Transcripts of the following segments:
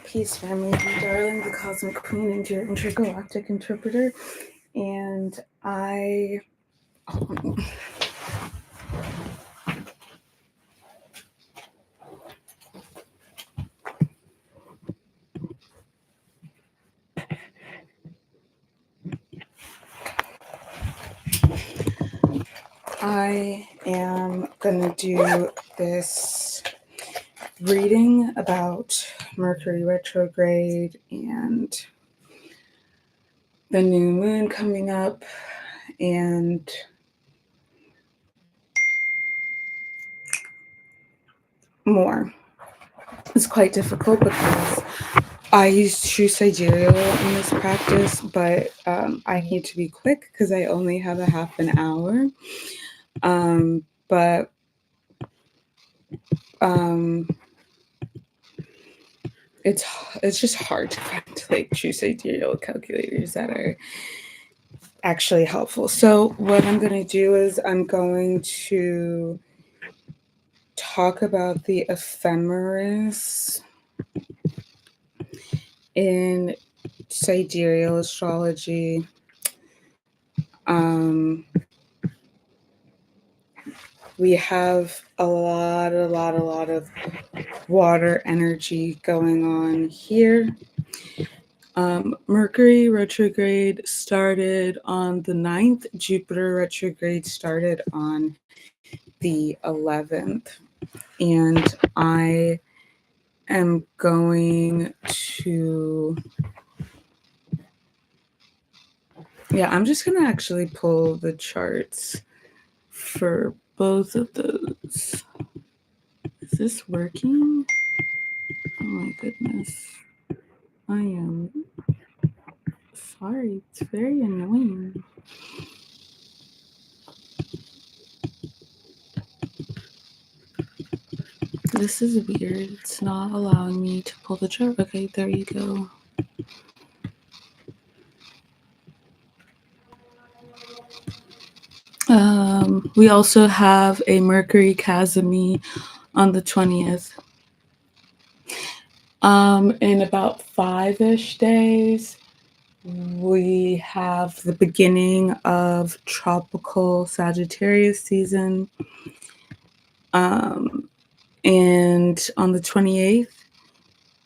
Peace, family. Vie Darling, the Cosmic Queen and your intergalactic interpreter. And I am going to do this reading about Mercury retrograde and the new moon coming up, and more. It's quite difficult because I use 𝗪cie𝗶𝗶 in this practice, but I need to be quick because I only have a half an hour. But it's just hard to find like 𝗪cie𝗶𝗶 calculators that are actually helpful. So what I'm going to do is I'm going to talk about the ephemeris in sidereal astrology. We have a lot of water energy going on here. Mercury retrograde started on the 9th. Jupiter retrograde started on the 11th. And I am going to... Yeah, I'm just going to actually pull the charts for both of those. Is this working? Oh my goodness. I am sorry. It's very annoying. This is weird. It's not allowing me to pull the chart. Okay, there you go. We also have a Mercury 𝗪cie𝗶𝗃 on the 20th. In about 5-ish days, we have the beginning of tropical Sagittarius season. And on the 28th,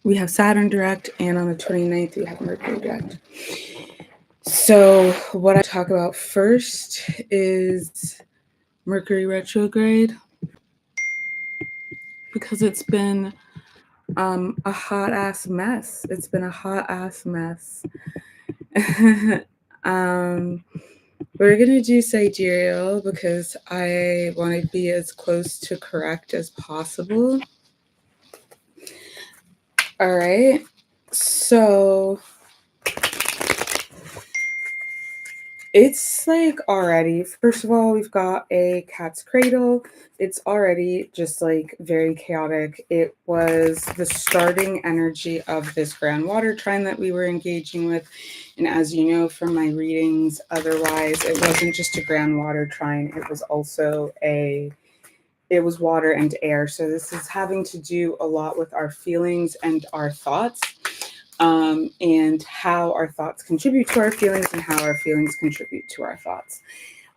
we have Saturn direct, and on the 29th, we have Mercury direct. So what I talk about first is Mercury retrograde, because it's been a hot-ass mess. It's been a hot-ass mess. We're going to do sidereal because I want to be as close to correct as possible. All right. So it's like already, first of all, we've got a cat's cradle. It's already just like very chaotic. It was the starting energy of this grand water trine that we were engaging with. And as you know from my readings, otherwise, it wasn't just a grand water trine. It was also it was water and air. So this is having to do a lot with our feelings and our thoughts. And how our thoughts contribute to our feelings and how our feelings contribute to our thoughts.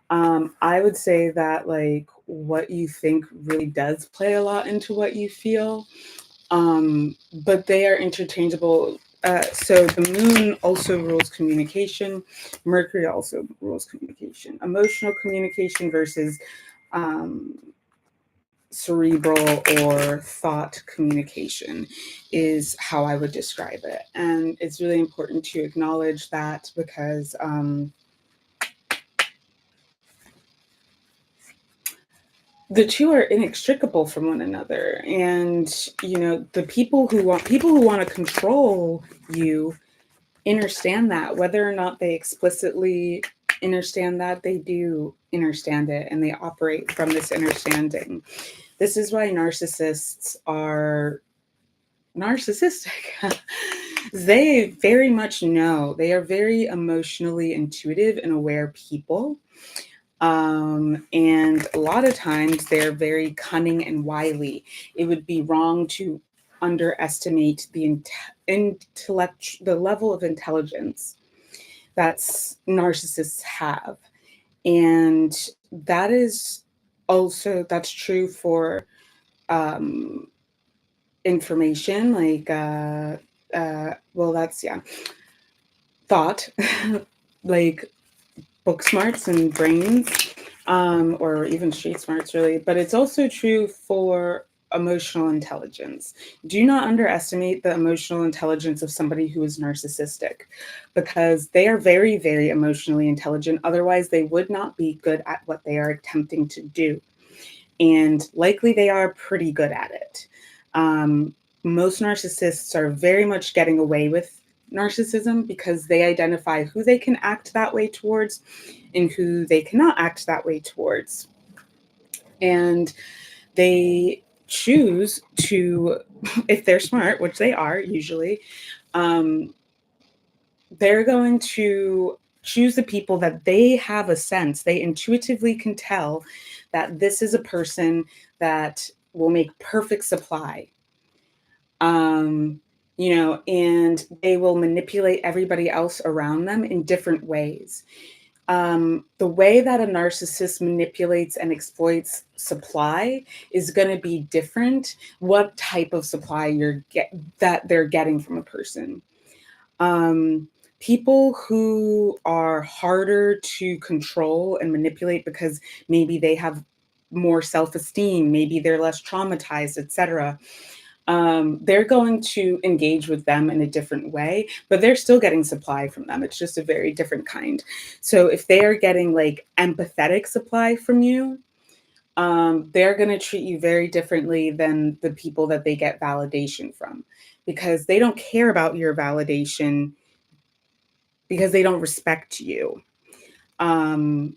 I would say that like what you think really does play a lot into what you feel, but they are interchangeable. So the moon also rules communication. Mercury also rules communication. Emotional communication versus cerebral or thought communication is how I would describe it. And it's really important to acknowledge that because the two are inextricable from one another. And, you know, the people who want to control you understand that, whether or not they explicitly understand that, they do understand it, and they operate from this understanding. This is why narcissists are narcissistic. They very much know. They are very emotionally intuitive and aware people. And a lot of times they're very cunning and wily. It would be wrong to underestimate the the level of intelligence that narcissists have. And that is also, that's true for um, information, like, well, that's, yeah, thought, like book smarts and brains, or even street smarts, really. But it's also true for emotional intelligence. Do not underestimate the emotional intelligence of somebody who is narcissistic, because they are very, very emotionally intelligent. Otherwise, they would not be good at what they are attempting to do. And likely they are pretty good at it. Most narcissists are very much getting away with narcissism because they identify who they can act that way towards and who they cannot act that way towards. And they choose to, if they're smart, which they are usually, they're going to choose the people that they have a sense, they intuitively can tell that this is a person that will make perfect supply. And they will manipulate everybody else around them in different ways. The way that a narcissist manipulates and exploits supply is going to be different. What type of supply that they're getting from a person. People who are harder to control and manipulate because maybe they have more self-esteem, maybe they're less traumatized, etc. They're going to engage with them in a different way, but they're still getting supply from them. It's just a very different kind. So if they are getting like empathetic supply from you, they're going to treat you very differently than the people that they get validation from, because they don't care about your validation because they don't respect you. Yeah,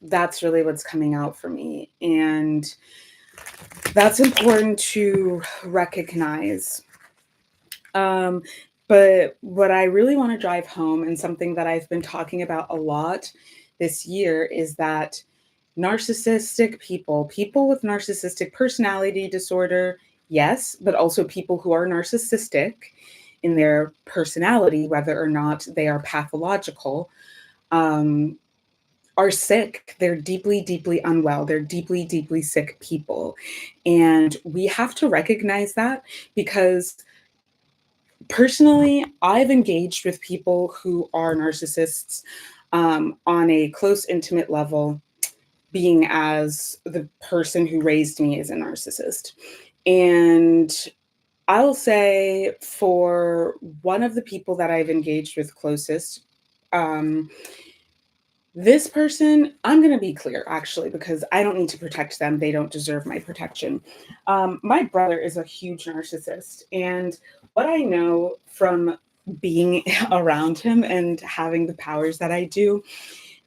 that's really what's coming out for me. And that's important to recognize. But what I really want to drive home, and something that I've been talking about a lot this year, is that narcissistic people with narcissistic personality disorder, yes, but also people who are narcissistic in their personality, whether or not they are pathological, are sick. They're deeply, deeply unwell. They're deeply, deeply sick people. And we have to recognize that, because personally, I've engaged with people who are narcissists on a close, intimate level, being as the person who raised me as a narcissist. And I'll say, for one of the people that I've engaged with closest, this person, I'm going to be clear, actually, because I don't need to protect them. They don't deserve my protection. My brother is a huge narcissist. And what I know from being around him and having the powers that I do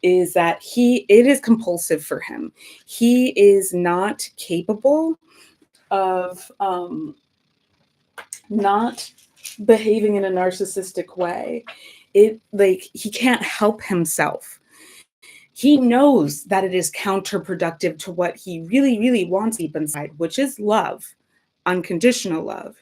is that it is compulsive for him. He is not capable of not behaving in a narcissistic way. He can't help himself. He knows that it is counterproductive to what he really, really wants deep inside, which is love, unconditional love.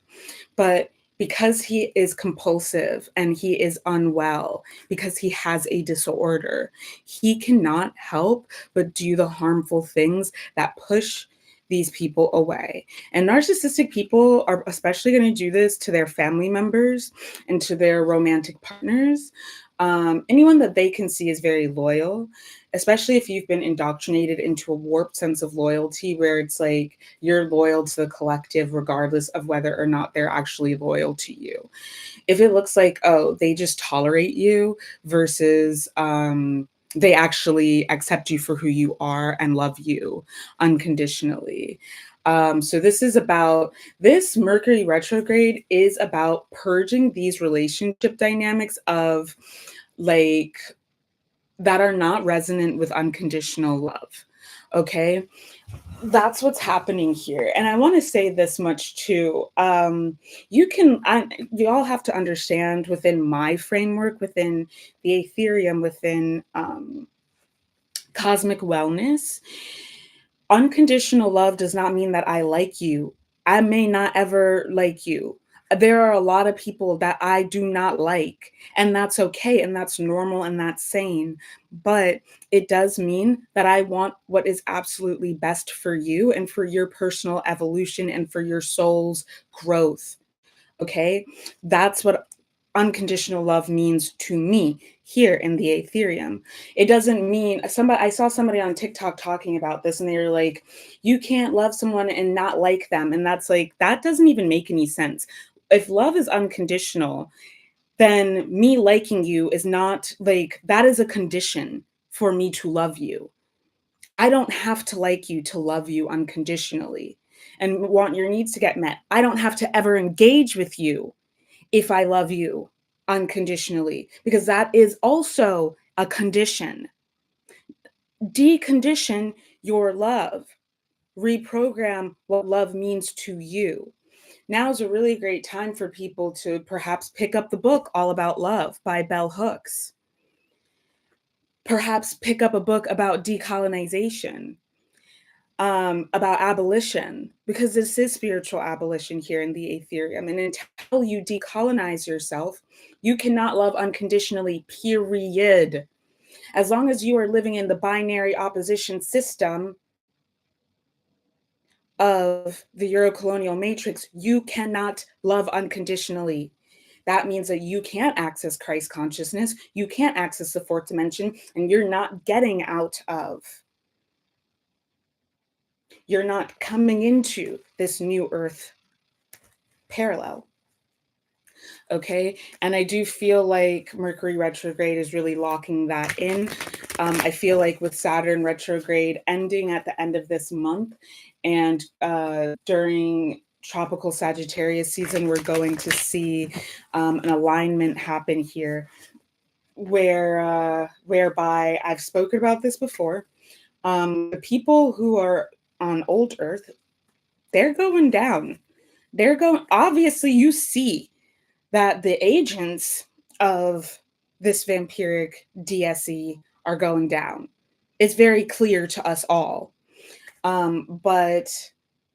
But because he is compulsive and he is unwell, because he has a disorder, he cannot help but do the harmful things that push these people away. And narcissistic people are especially going to do this to their family members and to their romantic partners. Anyone that they can see is very loyal, especially if you've been indoctrinated into a warped sense of loyalty where it's like you're loyal to the collective regardless of whether or not they're actually loyal to you. If it looks like, oh, they just tolerate you versus they actually accept you for who you are and love you unconditionally. So this Mercury retrograde is about purging these relationship dynamics of like that are not resonant with unconditional love. Okay. That's what's happening here. And I want to say this much too. You all have to understand, within my framework, within the Ethereum, within cosmic wellness, unconditional love does not mean that I like you I may not ever like you. There are a lot of people that I do not like, and that's okay, and that's normal, and that's sane. But it does mean that I want what is absolutely best for you and for your personal evolution and for your soul's growth. Okay? That's what unconditional love means to me here in the Aetherium. It doesn't mean I saw somebody on TikTok talking about this and they were like, you can't love someone and not like them. And that's like, that doesn't even make any sense. If love is unconditional, then me liking you is not like, that is a condition for me to love you. I don't have to like you to love you unconditionally and want your needs to get met. I don't have to ever engage with you if I love you unconditionally, because that is also a condition. Decondition your love, reprogram what love means to you. Now is a really great time for people to perhaps pick up the book All About Love by Bell Hooks. Perhaps pick up a book about decolonization, about abolition, because this is spiritual abolition here in the Aetherium. And until you decolonize yourself, you cannot love unconditionally, period. As long as you are living in the binary opposition system of the Eurocolonial matrix, you cannot love unconditionally. That means that you can't access Christ consciousness, you can't access the fourth dimension, and you're not getting out of. You're not coming into this new earth parallel. Okay. And I do feel like Mercury retrograde is really locking that in. I feel like with Saturn retrograde ending at the end of this month and during tropical Sagittarius season, we're going to see an alignment happen here whereby I've spoken about this before. The people who are on old earth, they're going down. They're going, obviously you see that the agents of this vampiric DSE are going down. It's very clear to us all. But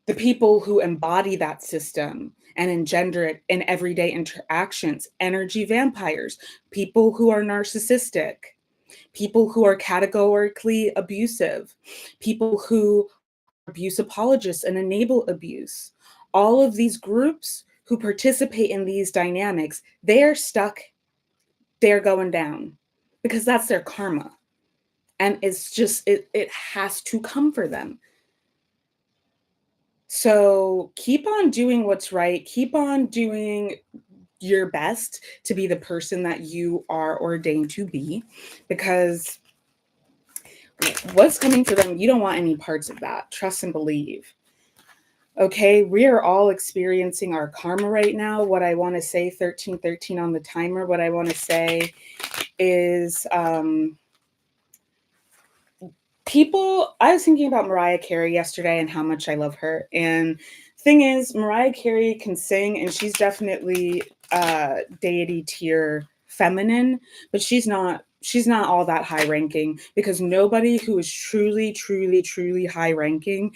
the people who embody that system and engender it in everyday interactions, energy vampires, people who are narcissistic, people who are categorically abusive, people who are abuse apologists and enable abuse, all of these groups who participate in these dynamics, they're stuck, they're going down because that's their karma. And it's just, it has to come for them. So keep on doing what's right. Keep on doing your best to be the person that you are ordained to be, because what's coming for them, you don't want any parts of that. Trust and believe. Okay, we are all experiencing our karma right now. What I want to say, 1313 on the timer, what I want to say is people, I was thinking about Mariah Carey yesterday and how much I love her. And thing is, Mariah Carey can sing and she's definitely deity tier feminine, but she's not all that high ranking, because nobody who is truly, truly, truly high ranking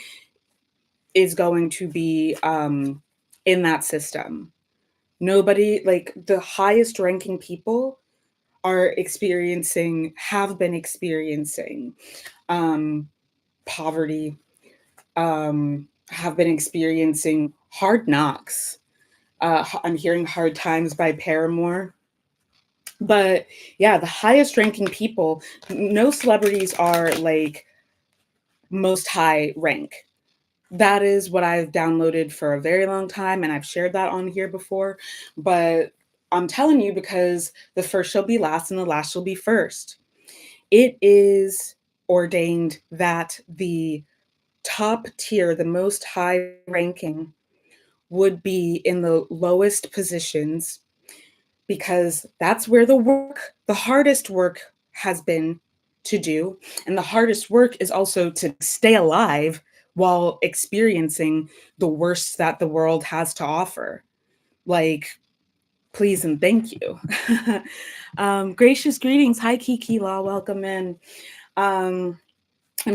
is going to be in that system. Nobody, like the highest ranking people have been experiencing poverty, have been experiencing hard knocks. I'm hearing Hard Times by Paramore. But yeah, the highest ranking people, no celebrities are like most high rank. That is what I've downloaded for a very long time, and I've shared that on here before. But I'm telling you, because the first shall be last and the last shall be first. It is ordained that the top tier, the most high ranking, would be in the lowest positions, because that's where the hardest work has been to do. And the hardest work is also to stay alive while experiencing the worst that the world has to offer. Like, please and thank you. Gracious greetings. Hi, Kiki Law. Welcome in. I'm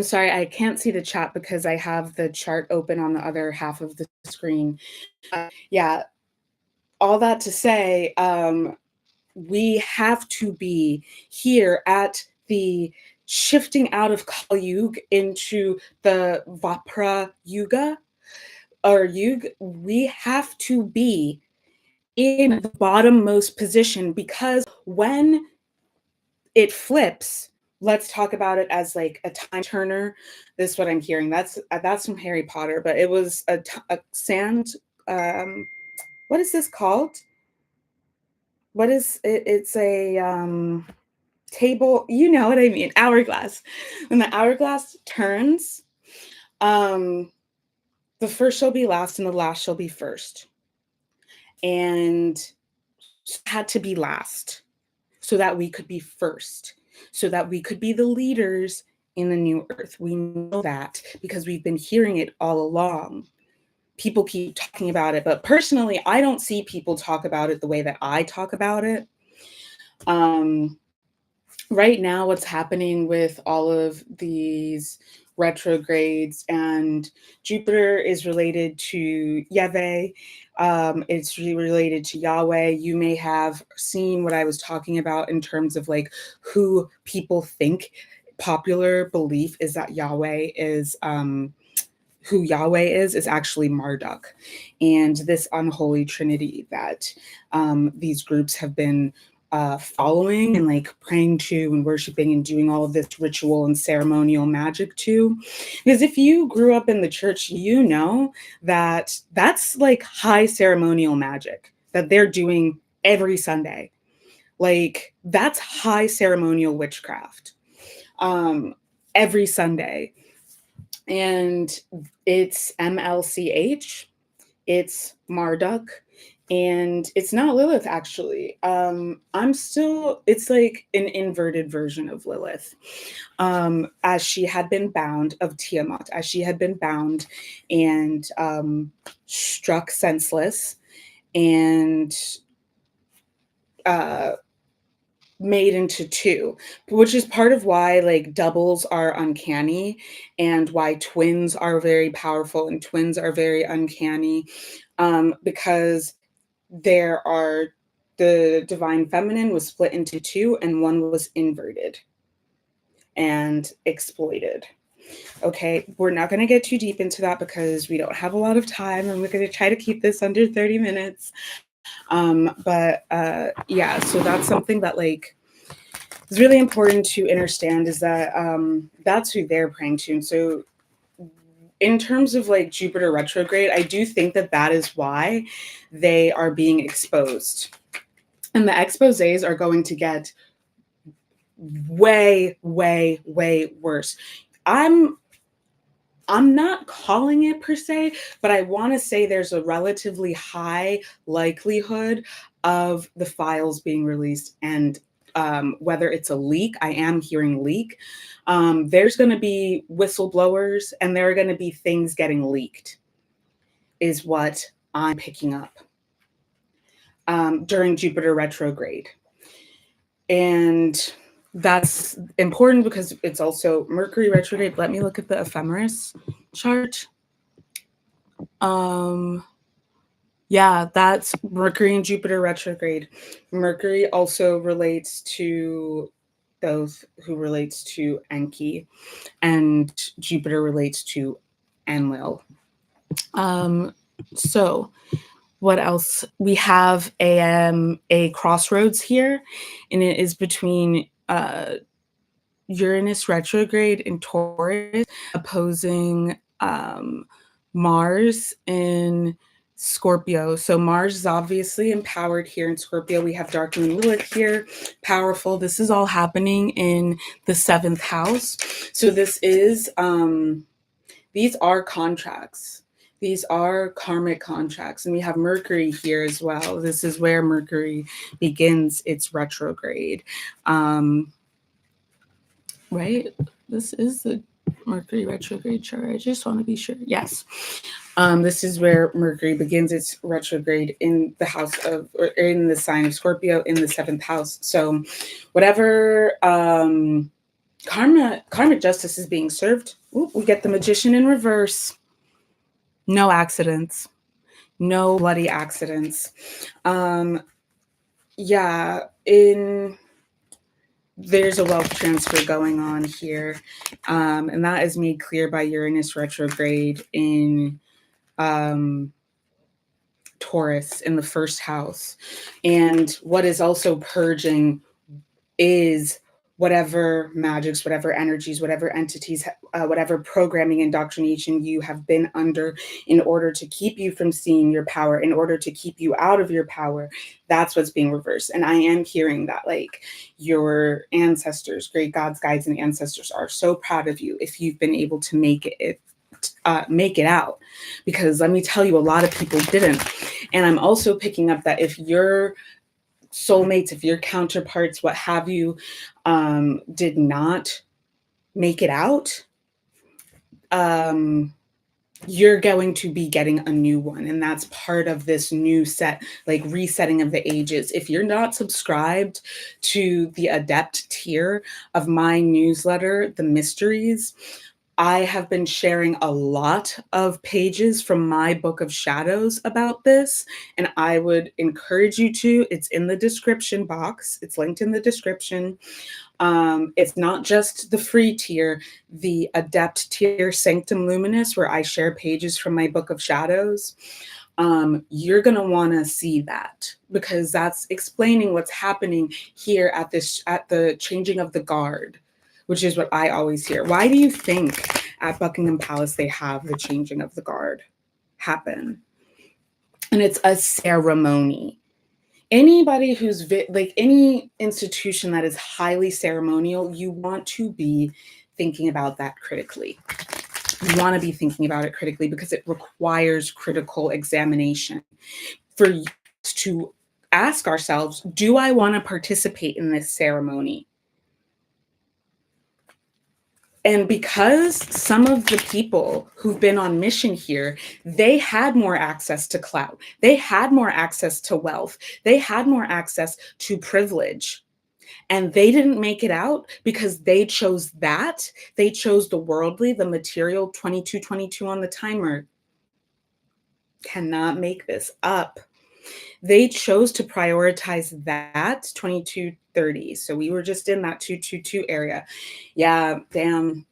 sorry, I can't see the chat because I have the chart open on the other half of the screen. Yeah, all that to say, we have to be here at the shifting out of Kali Yuga into the Dvapara Yuga or Yuga. We have to be in the bottommost position, because when it flips, let's talk about it as like a time turner. This is what I'm hearing. That's from Harry Potter, but it was a sand. What is this called? What is it? It's a table. You know what I mean? Hourglass. When the hourglass turns, the first shall be last, and the last shall be first. And had to be last, so that we could be first, so that we could be the leaders in the new earth. We know that because we've been hearing it all along. People keep talking about it, but personally, I don't see people talk about it the way that I talk about it. Right now, what's happening with all of these retrogrades, and Jupiter is related to 𝗪, it's related to Yahweh. You may have seen what I was talking about in terms of like who people think. Popular belief is that Yahweh is who Yahweh is actually Marduk, and this unholy trinity that these groups have been following and like praying to and worshiping and doing all of this ritual and ceremonial magic to. Because if you grew up in the church, you know that that's like high ceremonial magic that they're doing every Sunday. Like that's high ceremonial witchcraft every Sunday. And it's 𝗪liche, it's Marduk, and it's not Lilith, actually. It's like an inverted version of Lilith, as she had been bound, of Tiamat, as she had been bound and struck senseless and made into two, which is part of why like doubles are uncanny and why twins are very powerful and twins are very uncanny, because the divine feminine was split into two and one was inverted and exploited. Okay, we're not going to get too deep into that because we don't have a lot of time, and we're going to try to keep this under 30 minutes. Yeah, so that's something that like is really important to understand, is that that's who they're praying to. And so in terms of like Jupiter retrograde, I do think that that is why they are being exposed. And the exposés are going to get way, way, way worse. I'm not calling it per se, but I want to say there's a relatively high likelihood of the files being released, and whether it's a leak, I am hearing leak. There's going to be whistleblowers, and there are going to be things getting leaked, is what I'm picking up during Jupiter retrograde. And that's important because it's also Mercury retrograde. Let me look at the 𝗪𝘁 chart. Yeah, that's Mercury and Jupiter retrograde. Mercury also relates to those who relates to 𝗪liche, and Jupiter relates to 𝗪Lil. So what else? We have a crossroads here, and it is between Uranus retrograde in Taurus opposing Mars in Scorpio. So Mars is obviously empowered here in Scorpio. We have Dark Moon Lilith here, powerful. This is all happening in the 7th house. So this is, these are contracts. These are karmic contracts. And we have Mercury here as well. This is where Mercury begins its retrograde. Right? This is the Mercury retrograde chart. I just want to be sure. Yes. This is where Mercury begins its retrograde in the house of, or in the sign of Scorpio, in the 7th house. So whatever karmic justice is being served, we get the Magician in reverse. No accidents. No bloody accidents. Yeah, there's a wealth transfer going on here, and that is made clear by Uranus retrograde in Taurus in the first house. And what is also purging is whatever magics, whatever energies, whatever entities, whatever programming, indoctrination you have been under in order to keep you from seeing your power, in order to keep you out of your power. That's what's being reversed. And I am hearing that, like, your ancestors, great gods, guides, and ancestors are so proud of you if you've been able to make it out, because let me tell you, a lot of people didn't. And I'm also picking up that if your soulmates, if your counterparts, what have you, did not make it out, you're going to be getting a new one. And that's part of this new set, like resetting of the ages. If you're not subscribed to the adept tier of my newsletter, The Mysteries, I have been sharing a lot of pages from my book of shadows about this, and I would encourage you to. It's in the description box. It's linked in the description. It's not just the free tier, the adept tier, Sanctum Luminous, where I share pages from my book of shadows. You're going to want to see that, because that's explaining what's happening here at the changing of the guard, which is what I always hear. Why do you think at Buckingham Palace they have the changing of the guard happen? And it's a ceremony. Anybody who's like any institution that is highly ceremonial, you want to be thinking about that critically. You want to be thinking about it critically because it requires critical examination for us to ask ourselves, do I want to participate in this ceremony? And because some of the people who've been on mission here, they had more access to clout, they had more access to wealth, they had more access to privilege, and they didn't make it out because they chose that. They chose the worldly, the material. 2222 on the timer. Cannot make this up. They chose to prioritize that. 2230. So we were just in that 222 area. Yeah, damn.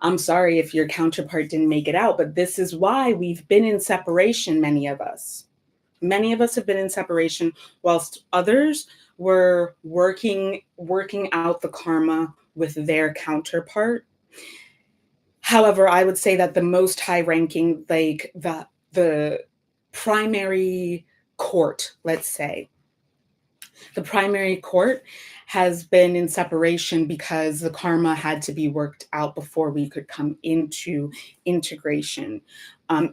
I'm sorry if your counterpart didn't make it out, but this is why we've been in separation, many of us. Many of us have been in separation whilst others were working out the karma with their counterpart. However, I would say that the most high ranking, like the primary court, let's say, the primary court has been in separation because the karma had to be worked out before we could come into integration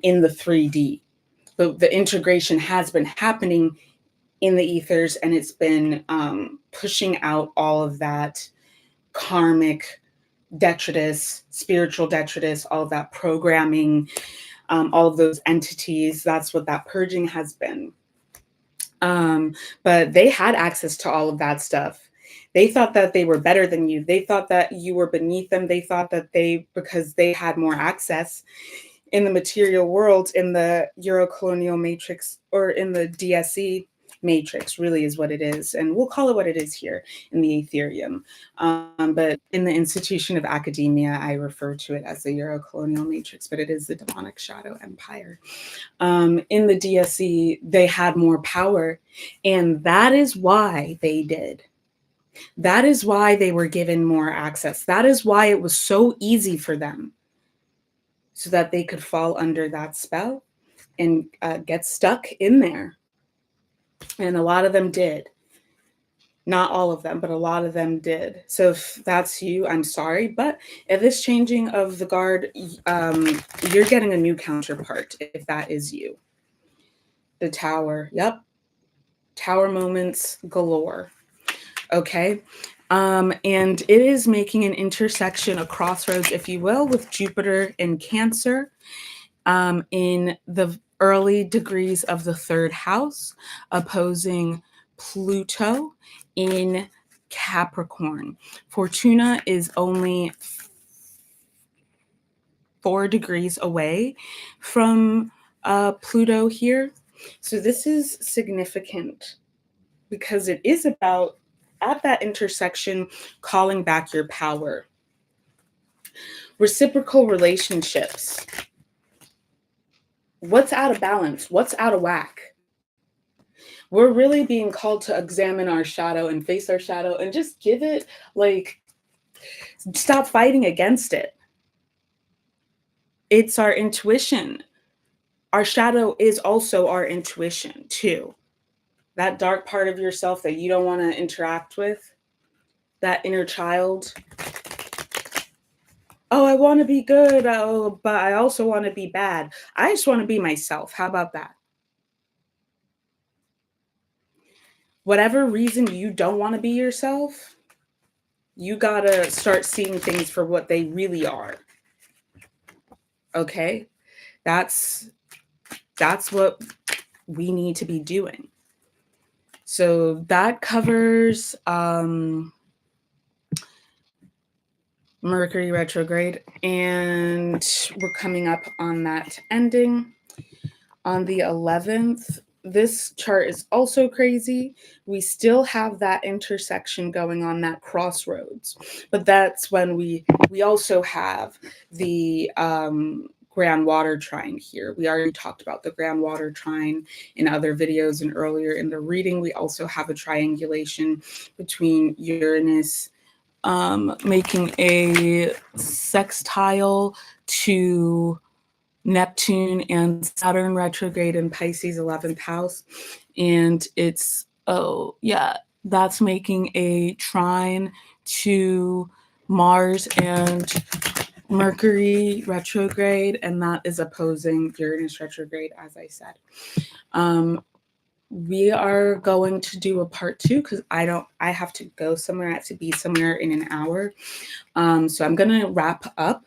in the 3D. The integration has been happening in the ethers, and it's been pushing out all of that karmic detritus, spiritual detritus, all of that programming, all of those entities. That's what that purging has been. But they had access to all of that stuff. They thought that they were better than you. They thought that you were beneath them. They thought that because they had more access in the material world, in the Euro-colonial matrix, or in the DSE matrix, really is what it is. And we'll call it what it is here in the Ethereum. But in the institution of academia, I refer to it as the Euro-colonial matrix, but it is the demonic shadow empire. In the DSE, they had more power, and that is why they did. That is why they were given more access. That is why it was so easy for them, so that they could fall under that spell and get stuck in there. And a lot of them did. Not all of them, but a lot of them did. So if that's you, I'm sorry. But at this changing of the guard, you're getting a new counterpart if that is you. The Tower. Yep. Tower moments galore. Okay. And it is making an intersection, a crossroads, if you will, with Jupiter in Cancer in the early degrees of the third house, opposing Pluto in Capricorn. Fortuna is only 4 degrees away from Pluto here. So this is significant because it is about, at that intersection, calling back your power. Reciprocal relationships. What's out of balance? What's out of whack? We're really being called to examine our shadow and face our shadow and just give it, like, stop fighting against it. It's our intuition. Our shadow is also our intuition too. That dark part of yourself that you don't want to interact with, that inner child. Oh, I want to be good. Oh, but I also want to be bad. I just want to be myself. How about that? Whatever reason you don't want to be yourself, you gotta start seeing things for what they really are. Okay? That's what we need to be doing. So that covers Mercury retrograde, and we're coming up on that ending on the 11th. This chart is also crazy. We still have that intersection going on, that crossroads, but that's when we also have the grand water trine here. We already talked about the grand water trine in other videos and earlier in the reading. We also have a triangulation between Uranus making a sextile to Neptune and Saturn retrograde in Pisces 11th house. And it's, oh yeah, that's making a trine to Mars and Mercury retrograde, and that is opposing Uranus retrograde, as I said. We are going to do a part 2 because I have to go somewhere. I have to be somewhere in an hour. So I'm going to wrap up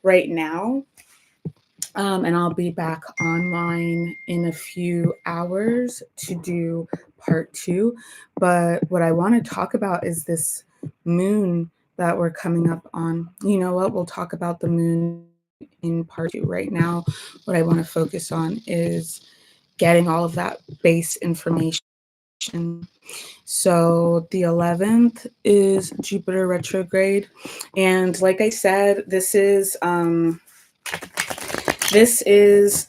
right now. And I'll be back online in a few hours to do part 2. But what I want to talk about is this moon that we're coming up on. You know what? We'll talk about the moon in part 2. Right now, what I want to focus on is getting all of that base information. So the 11th is Jupiter retrograde. And like I said, this is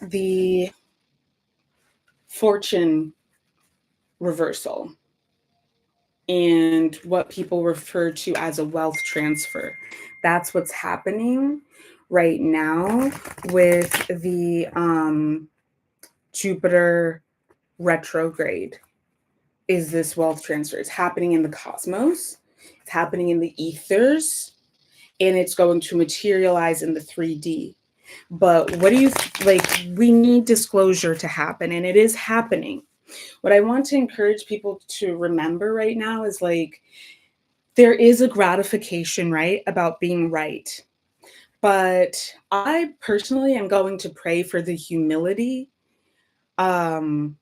the fortune reversal and what people refer to as a wealth transfer. That's what's happening right now with the Jupiter retrograde, is this wealth transfer. It's happening in the cosmos, it's happening in the ethers, and it's going to materialize in the 3D. But what do you like? We need disclosure to happen, and it is happening. What I want to encourage people to remember right now is, like, there is a gratification, right, about being right. But I personally am going to pray for the humility, during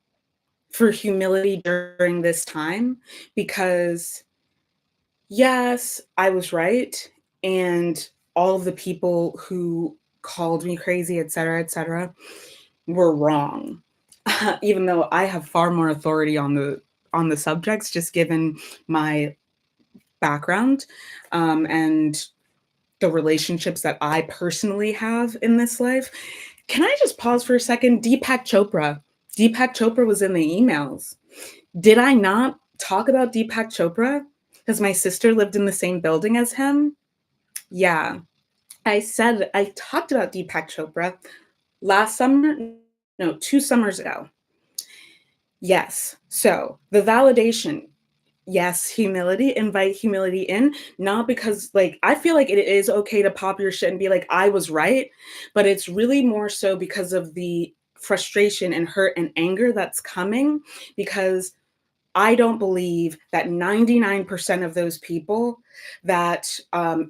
this time, because yes, I was right, and all of the people who called me crazy, etc., were wrong. Even though I have far more authority on the subjects, just given my background and the relationships that I personally have in this life. Can I just pause for a second? Deepak Chopra was in the emails. Did I not talk about Deepak Chopra because my sister lived in the same building as him? Yeah. I talked about Deepak Chopra last summer. No, 2 summers ago. Yes. So the validation. Yes, humility, invite humility in, not because, like, I feel like it is okay to pop your shit and be like, I was right, but it's really more so because of the frustration and hurt and anger that's coming, because I don't believe that 99% of those people that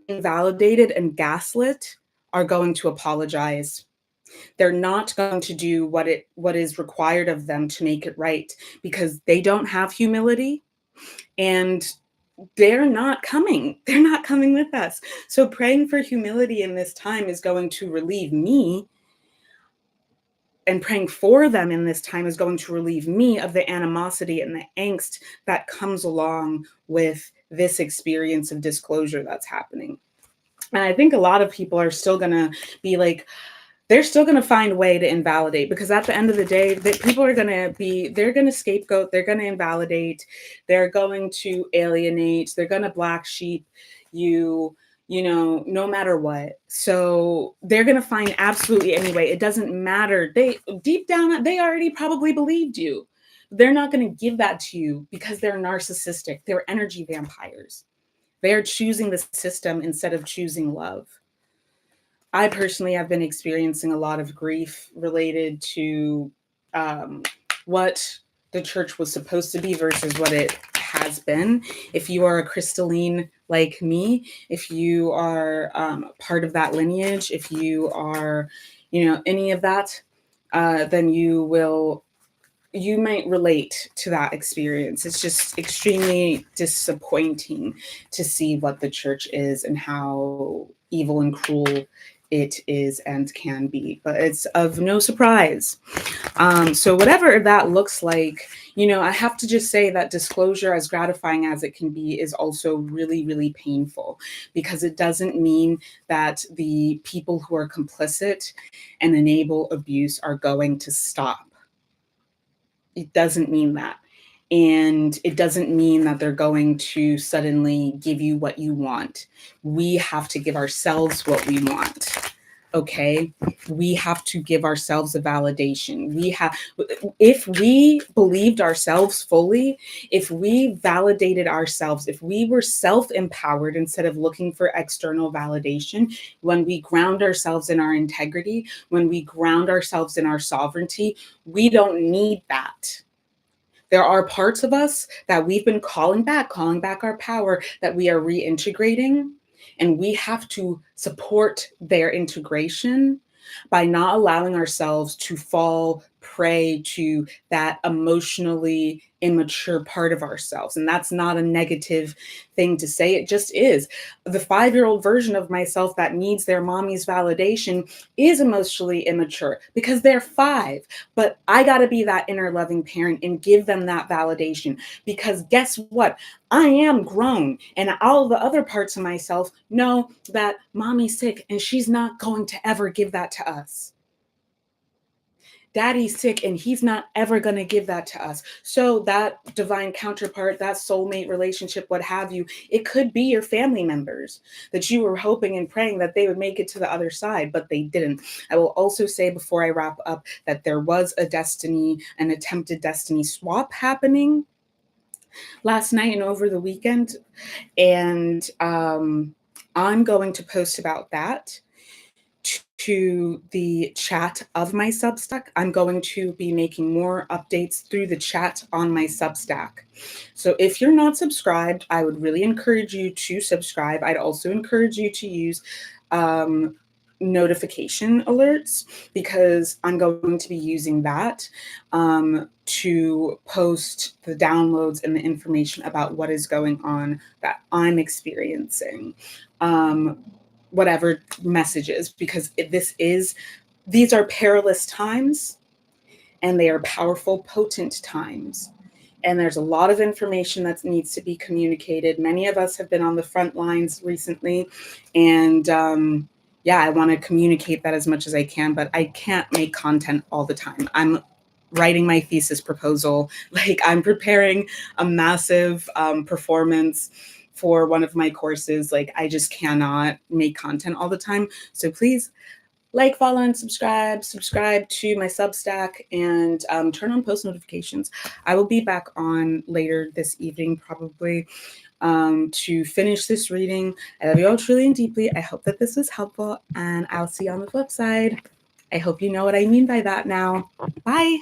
invalidated and gaslit are going to apologize. They're not going to do what is required of them to make it right, because they don't have humility, and they're not coming with us. So praying for humility in this time is going to relieve me and praying for them in this time is going to relieve me of the animosity and the angst that comes along with this experience of disclosure that's happening. And I think a lot of people are still going to be like, they're still going to find a way to invalidate, because at the end of the day, that people are going to be, they're going to scapegoat, they're going to invalidate, they're going to alienate, they're going to black sheep you, no matter what. So they're going to find absolutely any way. It doesn't matter. They deep down, they already probably believed you. They're not going to give that to you because they're narcissistic. They're energy vampires. They're choosing the system instead of choosing love. I personally have been experiencing a lot of grief related to what the church was supposed to be versus what it has been. If you are a crystalline like me, if you are part of that lineage, if you are, any of that, then you might relate to that experience. It's just extremely disappointing to see what the church is and how evil and cruel it is and can be, but it's of no surprise. So whatever that looks like, I have to just say that disclosure, as gratifying as it can be, is also really, really painful, because it doesn't mean that the people who are complicit and enable abuse are going to stop. It doesn't mean that. And it doesn't mean that they're going to suddenly give you what you want. We have to give ourselves what we want. Okay? We have to give ourselves a validation. If we believed ourselves fully, if we validated ourselves, if we were self-empowered instead of looking for external validation, when we ground ourselves in our integrity, when we ground ourselves in our sovereignty, we don't need that. There are parts of us that we've been calling back our power, that we are reintegrating, and we have to support their integration by not allowing ourselves to fall prey to that emotionally immature part of ourselves. And that's not a negative thing to say. It just is. The 5-year-old version of myself that needs their mommy's validation is emotionally immature because they're 5. But I got to be that inner loving parent and give them that validation, because guess what? I am grown, and all the other parts of myself know that mommy's sick and she's not going to ever give that to us. Daddy's sick and he's not ever going to give that to us. So that divine counterpart, that soulmate relationship, what have you, it could be your family members that you were hoping and praying that they would make it to the other side, but they didn't. I will also say before I wrap up that there was an attempted destiny swap happening last night and over the weekend. And I'm going to post about that to the chat of my Substack. I'm going to be making more updates through the chat on my Substack. So if you're not subscribed, I would really encourage you to subscribe. I'd also encourage you to use notification alerts, because I'm going to be using that to post the downloads and the information about what is going on that I'm experiencing. Whatever messages, because these are perilous times, and they are powerful, potent times. And there's a lot of information that needs to be communicated. Many of us have been on the front lines recently, and I want to communicate that as much as I can, but I can't make content all the time. I'm writing my thesis proposal. Like, I'm preparing a massive performance for one of my courses. Like, I just cannot make content all the time. So please follow, and subscribe to my Substack, and turn on post notifications. I will be back on later this evening, probably, to finish this reading. I love you all truly and deeply. I hope that this was helpful, and I'll see you on the flip side. I hope you know what I mean by that now. Bye.